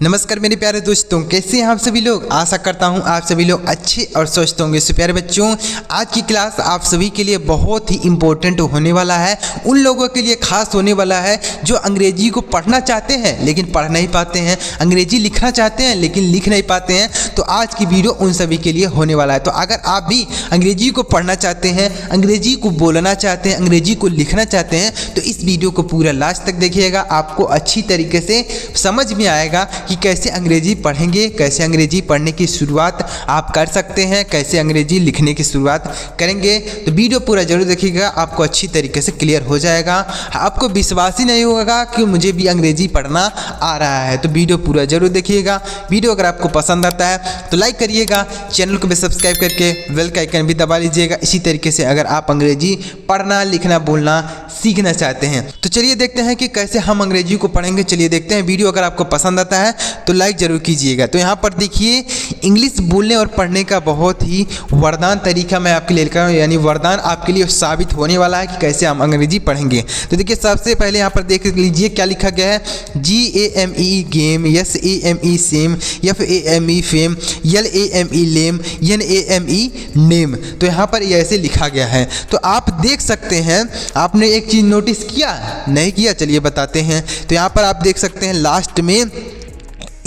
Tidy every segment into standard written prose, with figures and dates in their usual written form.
नमस्कार मेरे प्यारे दोस्तों, कैसे हैं आप सभी लोग। आशा करता हूं आप सभी लोग अच्छे और स्वस्थ होंगे। सो प्यारे बच्चों, आज की क्लास आप सभी के लिए बहुत ही इम्पोर्टेंट होने वाला है। उन लोगों के लिए खास होने वाला है जो अंग्रेजी को पढ़ना चाहते हैं लेकिन पढ़ नहीं पाते हैं, अंग्रेजी लिखना चाहते हैं लेकिन लिख नहीं पाते हैं। तो आज की वीडियो उन सभी के लिए होने वाला है। तो अगर आप भी अंग्रेजी को पढ़ना चाहते हैं, अंग्रेजी को बोलना चाहते हैं, अंग्रेजी को लिखना चाहते हैं, तो इस वीडियो को पूरा लास्ट तक देखिएगा। आपको अच्छी तरीके से समझ में आएगा कि कैसे अंग्रेजी पढ़ेंगे, कैसे अंग्रेजी पढ़ने की शुरुआत आप कर सकते हैं, कैसे अंग्रेजी लिखने की शुरुआत करेंगे। तो वीडियो पूरा जरूर देखिएगा, आपको अच्छी तरीके से क्लियर हो जाएगा। आपको विश्वास ही नहीं होगा कि मुझे भी अंग्रेजी पढ़ना आ रहा है। तो वीडियो पूरा जरूर देखिएगा। वीडियो अगर आपको पसंद आता है तो लाइक करिएगा, चैनल को भी सब्सक्राइब करके बेल का आइकन भी दबा लीजिएगा। इसी तरीके से अगर आप अंग्रेजी पढ़ना, लिखना, बोलना सीखना चाहते हैं तो चलिए देखते हैं कि कैसे हम अंग्रेजी को पढ़ेंगे। चलिए देखते हैं। वीडियो अगर आपको पसंद आता है तो लाइक जरूर कीजिएगा। तो यहाँ पर देखिए, इंग्लिश बोलने और पढ़ने का बहुत ही वरदान तरीका मैं आपके लिए लेकर आया हूँ, यानी वरदान आपके लिए साबित होने वाला है कि कैसे हम अंग्रेजी पढ़ेंगे। तो देखिए, सबसे पहले यहाँ पर देख लीजिए क्या लिखा गया है। GAME game, SAME same, FAME fame, LAME लेम, NAME नेम। तो यहाँ पर ये ऐसे लिखा गया है। तो आप देख सकते हैं, आपने एक चीज़ नोटिस किया नहीं किया, चलिए बताते हैं। तो यहाँ पर आप देख सकते हैं लास्ट में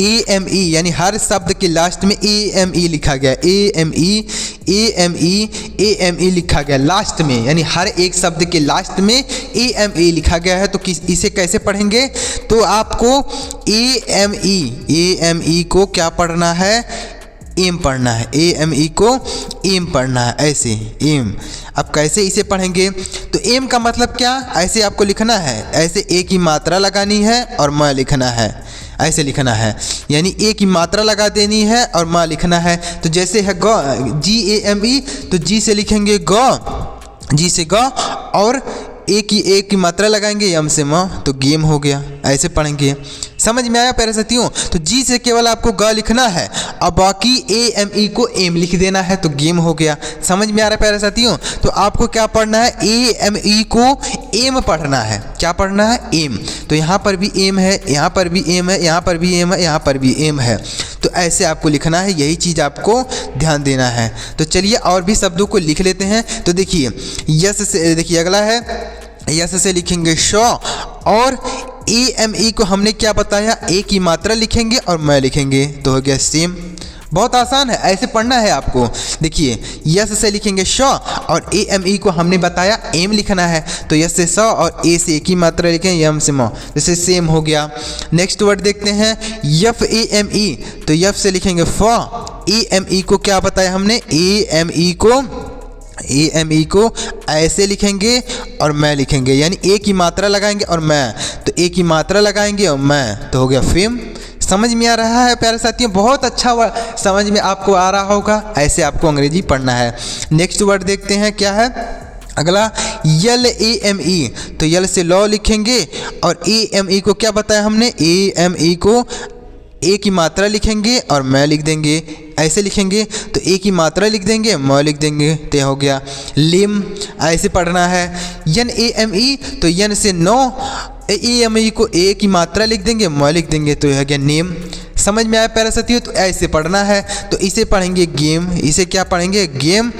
AME, यानी हर शब्द के लास्ट में AME लिखा गया। AME लिखा गया लास्ट में, यानी हर एक शब्द के लास्ट में AME लिखा गया है। तो इसे कैसे पढ़ेंगे? तो आपको AME को क्या पढ़ना है? एम पढ़ना है। AME को एम पढ़ना है, ऐसे एम। अब कैसे इसे पढ़ेंगे? तो एम का मतलब क्या? ऐसे आपको लिखना है, ऐसे ए की मात्रा लगानी है और म लिखना है, ऐसे लिखना है, यानी ए की मात्रा लगा देनी है और माँ लिखना है। तो जैसे है ग, GAME, तो जी से लिखेंगे ग, जी से ग, और ए की मात्रा लगाएंगे, यम से म, तो गेम हो गया। ऐसे पढ़ेंगे। समझ में आया प्यारे साथियों? तो जी से केवल आपको ग लिखना है और बाकी AME को एम लिख देना है, तो गेम हो गया। समझ में आ रहा है प्यारे साथियों? तो आपको क्या पढ़ना है? AME को एम पढ़ना है। क्या पढ़ना है? एम। तो यहाँ पर भी एम है, यहाँ पर भी एम है, यहाँ पर भी एम है, यहाँ पर भी एम है। तो ऐसे आपको लिखना है, यही चीज़ आपको ध्यान देना है। तो चलिए और भी शब्दों को लिख लेते हैं। तो देखिए, यस से, देखिए अगला है, यस से लिखेंगे शो, और AME को हमने क्या बताया? ए की मात्रा लिखेंगे और मैं लिखेंगे, तो हो गया सेम। बहुत आसान है, ऐसे पढ़ना है आपको। देखिए, यस से लिखेंगे शो और AME को हमने बताया एम लिखना है, तो यस से शो और ए से ए की मात्रा लिखें, यम से म, जैसे सेम हो गया। नेक्स्ट वर्ड देखते हैं, FAME, तो यफ से लिखेंगे फ, AME को क्या बताया हमने? AME को ऐसे लिखेंगे और मैं लिखेंगे, यानी ए की मात्रा लगाएंगे और मैं, तो ए की मात्रा लगाएंगे और मैं, तो हो गया फेम। समझ में आ रहा है प्यारे साथियों? बहुत अच्छा समझ में आपको आ रहा होगा। ऐसे आपको अंग्रेजी पढ़ना है। नेक्स्ट वर्ड देखते हैं क्या है अगला, LAME, तो यल से लॉ लिखेंगे और AME को क्या बताया हमने? AME को ए की मात्रा लिखेंगे और मैं लिख देंगे, ऐसे लिखेंगे, तो ए की मात्रा लिख देंगे, म लिख देंगे, तो हो गया लिम। ऐसे पढ़ना है। NAME, तो यन से नो, AME को ए की मात्रा लिख देंगे, म लिख देंगे, तो हो गया नेम। समझ में आया प्यारे साथियों? तो ऐसे पढ़ना है। तो इसे पढ़ेंगे गेम, इसे क्या पढ़ेंगे? गेम।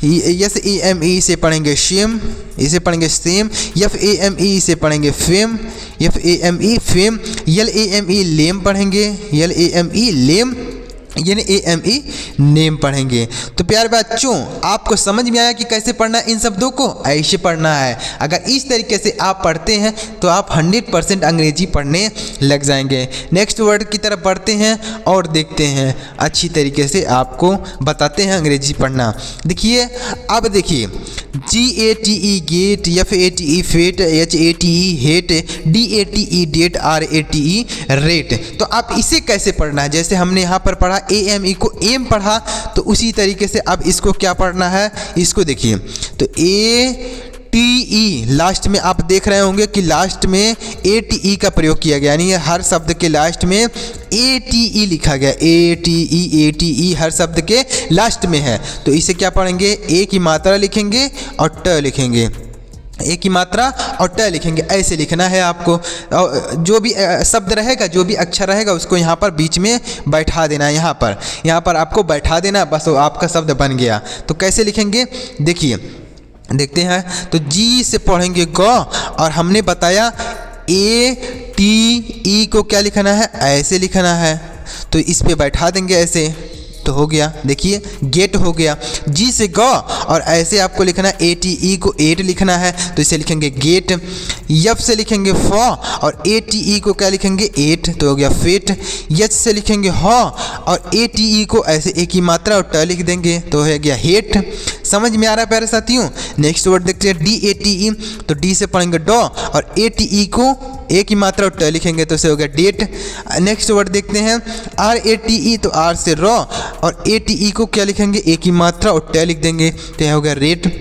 SAME से पढ़ेंगे शेम, इसे पढ़ेंगे सेम। FAME से पढ़ेंगे फेम, FAME फेम। LAME लेम पढ़ेंगे, LAME लेम, NAME नेम पढ़ेंगे। तो प्यारे बच्चों, आपको समझ में आया कि कैसे पढ़ना है? इन शब्दों को ऐसे पढ़ना है। अगर इस तरीके से आप पढ़ते हैं तो आप 100% अंग्रेजी पढ़ने लग जाएंगे। नेक्स्ट वर्ड की तरफ बढ़ते हैं और देखते हैं, अच्छी तरीके से आपको बताते हैं अंग्रेजी पढ़ना। देखिए, अब देखिए, GATE gate, FATE fate, HATE hate, DATE date, RATE rate. तो आप इसे कैसे पढ़ना है? जैसे हमने यहाँ पर पढ़ा AME को एम पढ़ा, तो उसी तरीके से अब इसको क्या पढ़ना है? इसको देखिए, तो ATE लास्ट में आप देख रहे होंगे कि लास्ट में ATE का प्रयोग किया गया, यानी हर शब्द के लास्ट में ATE लिखा गया। ATE हर शब्द के लास्ट में है। तो इसे क्या पढ़ेंगे? ए की मात्रा लिखेंगे और ट लिखेंगे, ए की मात्रा और ट लिखेंगे, ऐसे लिखना है आपको। और जो भी शब्द रहेगा, जो भी अक्षर रहेगा उसको यहाँ पर बीच में बैठा देना है, यहाँ पर आपको बैठा देना, बस वो आपका शब्द बन गया। तो कैसे लिखेंगे देखिए, देखते हैं। तो जी से पढ़ेंगे ग, और हमने बताया ए टी ई को क्या लिखना है, ऐसे लिखना है। तो इस पे बैठा देंगे ऐसे, तो हो गया। देखिए गेट हो गया। जी से ग, और ऐसे आपको लिखना है ए टी ई को एट लिखना है, तो इसे लिखेंगे गेट। यफ से लिखेंगे फ, और ए टी ई को क्या लिखेंगे, एट, तो हो गया फेट। यच से लिखेंगे ह, और ए टी ई को ऐसे ए की मात्रा और ट लिख देंगे, तो हो गया हेट। समझ में आ रहा है प्यारे साथियों। नेक्स्ट वर्ड देखते हैं डी ए टी ई, तो डी से पढ़ेंगे ड, और ए टी ई को ए की मात्रा और ट लिखेंगे, तो इसे हो गया डेट। नेक्स्ट वर्ड देखते हैं आर ए टी ई, तो आर से र, और ए टी ई को क्या लिखेंगे, ए की मात्रा और ट लिख देंगे, तो यह हो गया रेट।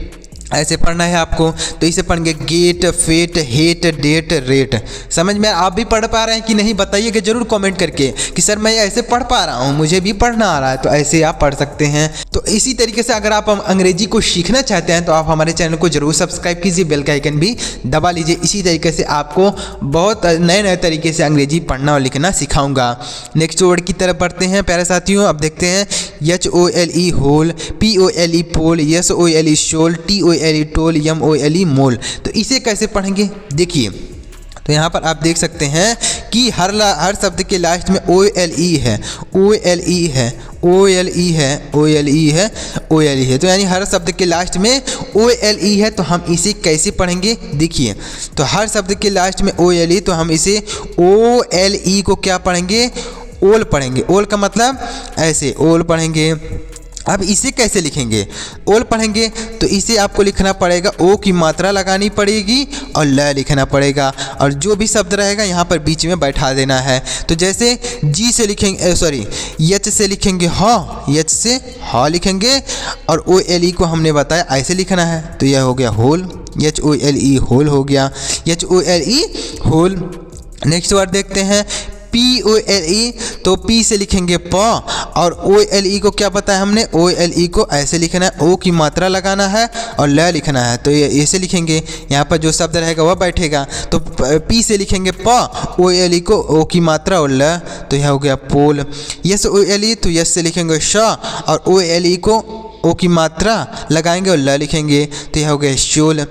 ऐसे पढ़ना है आपको। तो इसे पढ़ेंगे gate, fate, hate, date, rate. समझ में आप भी पढ़ पा रहे हैं कि नहीं, बताइएगा जरूर कमेंट करके कि सर मैं ऐसे पढ़ पा रहा हूँ, मुझे भी पढ़ना आ रहा है। तो ऐसे आप पढ़ सकते हैं। तो इसी तरीके से अगर आप अंग्रेजी को सीखना चाहते हैं तो आप हमारे चैनल को जरूर सब्सक्राइब कीजिए, बेल का आइकन भी दबा लीजिए। इसी तरीके से आपको बहुत नए नए तरीके से अंग्रेजी पढ़ना और लिखना सिखाऊंगा। नेक्स्ट वर्ड की तरफ बढ़ते हैं प्यारे साथियों। अब देखते हैं H O L E hole, P O L E pole, S O L E sole, T O L E tole, M O L E mole. तो इसे कैसे पढ़ेंगे देखिए। तो यहाँ पर आप देख सकते हैं कि हर शब्द के लास्ट में ओ एल ई है, ओ एल ई है, ओ एल ई है, ओ एल ई है, ओ एल ई है। तो यानी हर शब्द के लास्ट में ओ एल ई है। तो हम इसे कैसे पढ़ेंगे देखिए। तो हर शब्द के लास्ट में ओ एल ई, तो हम इसे ओ एल ई को क्या पढ़ेंगे, ओल पढ़ेंगे। ओल का मतलब ऐसे ओल पढ़ेंगे। अब इसे कैसे लिखेंगे, ओल पढ़ेंगे तो इसे आपको लिखना पड़ेगा, ओ की मात्रा लगानी पड़ेगी और ल लिखना पड़ेगा, और जो भी शब्द रहेगा यहाँ पर बीच में बैठा देना है। तो जैसे जी से लिखेंगे, सॉरी एच से लिखेंगे ह, एच से ह लिखेंगे, और ओ एल ई को हमने बताया ऐसे लिखना है, तो यह हो गया hole, H O L E hole हो गया, H O L E hole. Next word देखते हैं पी ओ एल ई, तो पी से लिखेंगे प, और ओ एल ई को क्या बताया हमने, ओ एल ई को ऐसे लिखना है, ओ की मात्रा लगाना है और ल लिखना है। तो ये ऐसे लिखेंगे, यहाँ पर जो शब्द रहेगा वह बैठेगा। तो पी से लिखेंगे प, ओ एल ई को ओ की मात्रा और ल, तो यह हो गया पोल। यस ओ एल ई, तो यस से लिखेंगे श, और ओ एल ई को ओ की मात्रा लगाएंगे और ल लिखेंगे, तो यह हो गया शोल।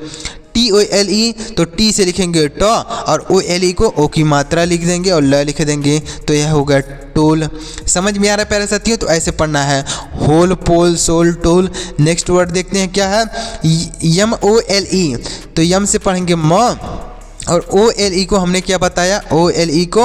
टी ओ एल ई, तो टी से लिखेंगे ट, और ओ एल ई को ओ की मात्रा लिख देंगे और ल लिख देंगे, तो यह हो गया टोल। समझ में आ रहा है प्यारे साथियों। तो ऐसे पढ़ना है, whole, pole, sole, toll. Next word देखते हैं क्या है, यम ओ एल ई, तो यम से पढ़ेंगे म, और ओ एल ई को हमने क्या बताया, ओ एल ई को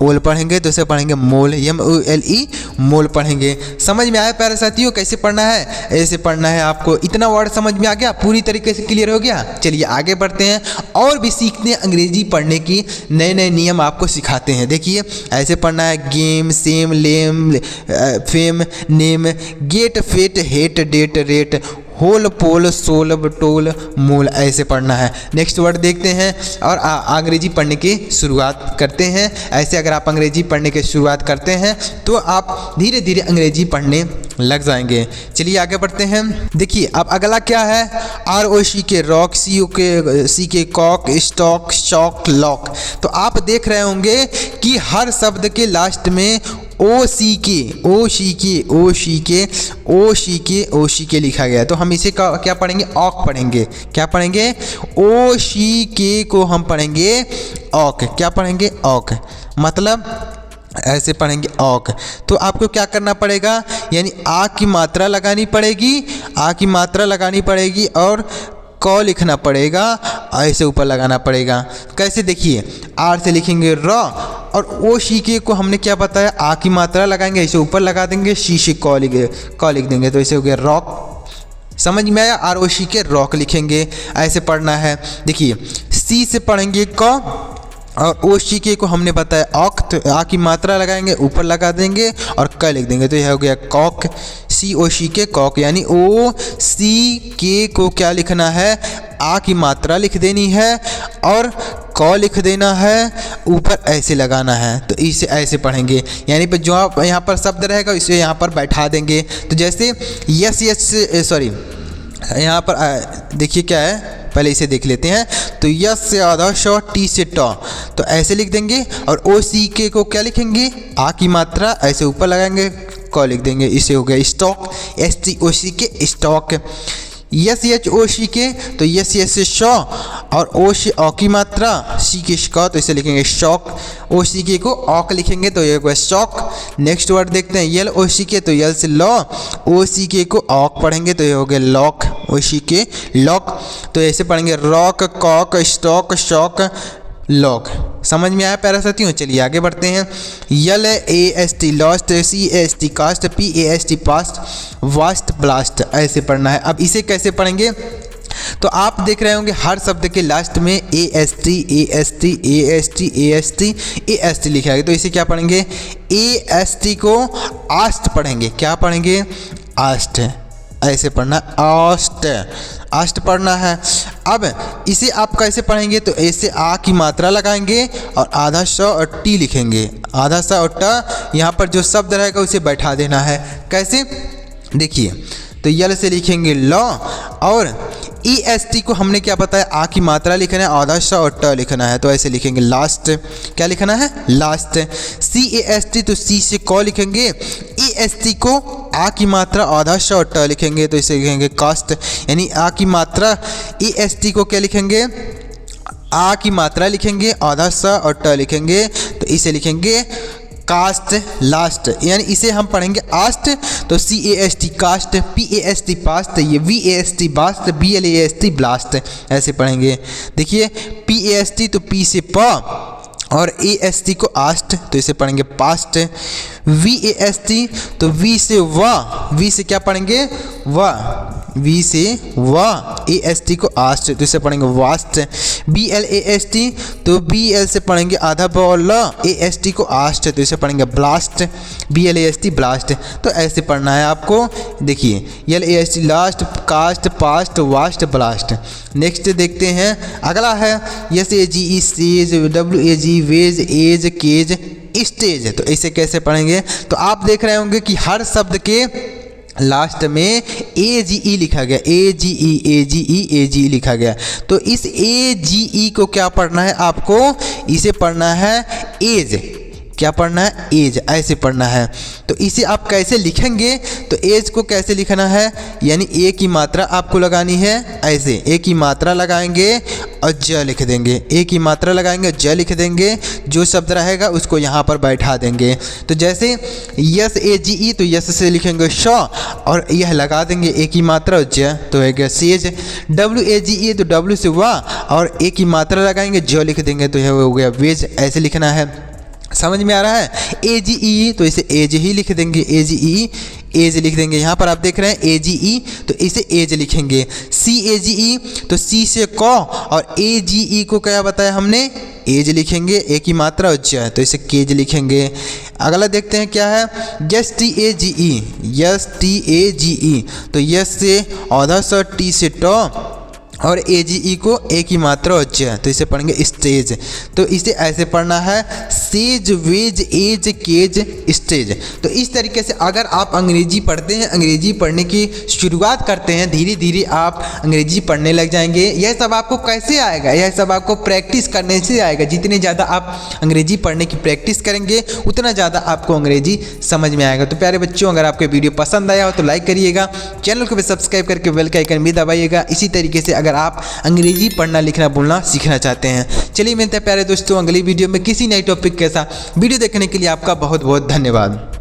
ओल पढ़ेंगे, तो इसे पढ़ेंगे मोल, एम ओ एल ई मोल पढ़ेंगे। समझ में आया प्यारे साथियों कैसे पढ़ना है, ऐसे पढ़ना है आपको। इतना वर्ड समझ में आ गया, पूरी तरीके से क्लियर हो गया। चलिए आगे बढ़ते हैं और भी सीखते हैं अंग्रेजी पढ़ने की नए नए नियम आपको सिखाते हैं। देखिए ऐसे पढ़ना है, game, same, lame, fame, name, gate, fate, hate, date, rate, hole, pole, sole, tole, mole, ऐसे पढ़ना है। नेक्स्ट वर्ड देखते हैं और अंग्रेजी पढ़ने की शुरुआत करते हैं। ऐसे अगर आप अंग्रेजी पढ़ने की शुरुआत करते हैं तो आप धीरे धीरे अंग्रेजी पढ़ने लग जाएंगे। चलिए आगे बढ़ते हैं। देखिए अब अगला क्या है, आर ओ सी के रॉक, सी ओ के सी के कॉक, स्टॉक, शॉक, लॉक। तो आप देख रहे होंगे कि हर शब्द के लास्ट में ओ सी के, ओ सी के, ओ सी के, ओ सी के, ओ सी के लिखा गया है। तो हम इसे क्या पढ़ेंगे, ऑक पढ़ेंगे। क्या पढ़ेंगे, ओ सी के को हम पढ़ेंगे ऑक। क्या पढ़ेंगे, ऑक, मतलब ऐसे पढ़ेंगे ऑक। तो आपको क्या करना पड़ेगा, यानी आ की मात्रा लगानी पड़ेगी, आ की मात्रा लगानी पड़ेगी और क लिखना पड़ेगा, ऐसे ऊपर लगाना पड़ेगा। कैसे देखिए, आर से लिखेंगे र, और ओ सी के को हमने क्या बताया, आ की मात्रा लगाएंगे, ऐसे ऊपर लगा देंगे, शी से क लिख देंगे, तो ऐसे हो गया रॉक। समझ में आया, आर ओ सी के रॉक लिखेंगे, ऐसे पढ़ना है। देखिए सी से पढ़ेंगे क, और ओ सी के को हमने बताया ऑक, तो आ की मात्रा लगाएंगे, ऊपर लगा देंगे और क लिख देंगे, तो यह हो गया कॉक। सी ओ सी के कॉक, यानी ओ सी के को क्या लिखना है, आ की मात्रा लिख देनी है और क लिख देना है, ऊपर ऐसे लगाना है। तो इसे ऐसे पढ़ेंगे, यानी पर जो आप यहाँ पर शब्द रहेगा इसे यहाँ पर बैठा देंगे। तो जैसे यस यस, सॉरी यहाँ पर देखिए क्या है, पहले इसे देख लेते हैं। तो यस से आधा श, टी से ट, तो ऐसे लिख देंगे। और ओ सी के को क्या लिखेंगे, आ की मात्रा ऐसे ऊपर लगाएंगे, क लिख देंगे, इसे हो गया स्टॉक, एस टी ओ सी के स्टॉक। यस एच ओ सी के, तो यस यस से श और ओ से औ की मात्रा, सी के श, तो इसे लिखेंगे शॉक। ओ सी के को औक लिखेंगे तो ये होगा शॉक। नेक्स्ट वर्ड देखते हैं यल ओ सी के, तो यल से लॉ, ओ सी के को औक पढ़ेंगे तो ये हो गया लॉक, ओ सी के लॉक। तो ऐसे पढ़ेंगे rock, cock, stock, shock, lock. समझ में आया प्यारे साथियों? चलिए आगे बढ़ते हैं। L A S T lost, C S T cast, P A S T past, vast blast, ऐसे पढ़ना है। अब इसे कैसे पढ़ेंगे, तो आप देख रहे होंगे हर शब्द के लास्ट में ए एस टी, ए एस टी, ए एस टी, ए एस टी, ए एस टी लिखा है। तो इसे क्या पढ़ेंगे, ए एस टी को आस्ट पढ़ेंगे। क्या पढ़ेंगे, आस्ट, ऐसे पढ़ना, आस्ट, आस्ट पढ़ना है। अब इसे आप कैसे पढ़ेंगे, तो ऐसे आ की मात्रा लगाएंगे और आधा श और टी लिखेंगे। आधा स और ट, यहाँ पर जो शब्द रहेगा उसे बैठा देना है। कैसे, देखिए, तो यल से लिखेंगे लॉ और ई एस टी को हमने क्या बताया, आ की मात्रा लिखना है, आधा श और ट लिखना है, तो ऐसे लिखेंगे लास्ट। क्या लिखना है, last. C A S T, तो सी से क लिखेंगे, ई एस टी को आ की मात्रा आधा श और ट लिखेंगे, तो इसे लिखेंगे कास्ट। यानी आ की मात्रा, ई एस टी को क्या लिखेंगे, आ की मात्रा लिखेंगे, आधा स और ट लिखेंगे, तो इसे लिखेंगे कास्ट, लास्ट। यानी इसे हम पढ़ेंगे आस्ट, तो C A S T cast, P A S T past, ये V A S T vast, B L A S T blast, ऐसे पढ़ेंगे। देखिए पी ए एस टी, तो पी से प और ए एस टी को आस्ट, तो इसे पढ़ेंगे past. V A S T, तो वी से व, वी से क्या पढ़ेंगे, व, वी से व, ए एस टी को आस्ट, तो इसे पढ़ेंगे vast. B L A S T, तो बी एल से पढ़ेंगे आधा ब और ल, ए एस टी को आस्ट, तो इसे पढ़ेंगे blast, B L A S T blast. तो ऐसे पढ़ना है आपको। देखिए L A S T last, cast, past, vast, blast. Next देखते हैं, अगला है S A G E sage, W A ji veg, age, cage, stage. तो इसे कैसे पढ़ेंगे, तो आप देख रहे होंगे कि हर शब्द के लास्ट में ए जी ई लिखा गया, ए जी ई, ए जी ई, ए जी ई लिखा गया। तो इस ए जी ई को क्या पढ़ना है आपको, इसे पढ़ना है एज। क्या पढ़ना है, एज, ऐसे पढ़ना है। तो इसे आप कैसे लिखेंगे, तो एज को कैसे लिखना है, यानी ए की मात्रा आपको लगानी है, ऐसे ए की मात्रा लगाएंगे और ज लिख देंगे, ए की मात्रा लगाएंगे ज लिख देंगे, जो शब्द रहेगा उसको यहाँ पर बैठा देंगे। तो जैसे यस ए जी ई, तो यस से लिखेंगे श और यह लगा देंगे ए की मात्रा ज, तो है गया says. W A G E, तो डब्ल्यू से वा और ए की मात्रा लगाएंगे ज लिख देंगे, तो यह हो गया वेज, ऐसे लिखना है। समझ में आ रहा है। ए जी ई, तो इसे एज ही लिख देंगे, ए जी ई, एज लिख देंगे। यहाँ पर आप देख रहे हैं ए जी ई, तो इसे एज लिखेंगे। सी ए जी ई, तो सी से क और ए जी ई को क्या बताया हमने, एज लिखेंगे, ए की मात्रा ज, तो इसे केज लिखेंगे। अगला देखते हैं क्या है, S T A G E, S T A G E, तो यस से आधा स, टी से ट और ए जी ई को ए की मात्रा ज, तो इसे पढ़ेंगे स्टेज। तो इसे ऐसे पढ़ना है, sage, wage, age, cage, stage. तो इस तरीके से अगर आप अंग्रेजी पढ़ते हैं, अंग्रेजी पढ़ने की शुरुआत करते हैं, धीरे धीरे आप अंग्रेजी पढ़ने लग जाएंगे। यह सब आपको कैसे आएगा, यह सब आपको प्रैक्टिस करने से आएगा। जितनी ज़्यादा आप अंग्रेजी पढ़ने की प्रैक्टिस करेंगे उतना ज़्यादा आपको अंग्रेजी समझ में आएगा। तो प्यारे बच्चों, अगर आपको वीडियो पसंद आया हो तो लाइक करिएगा, चैनल को भी सब्सक्राइब करके बेल का आइकन भी दबाइएगा। इसी तरीके से अगर आप अंग्रेजी पढ़ना, लिखना, बोलना सीखना चाहते हैं। चलिए मिलते हैं प्यारे दोस्तों अगली वीडियो में किसी नई टॉपिक के साथ। वीडियो देखने के लिए आपका बहुत बहुत धन्यवाद।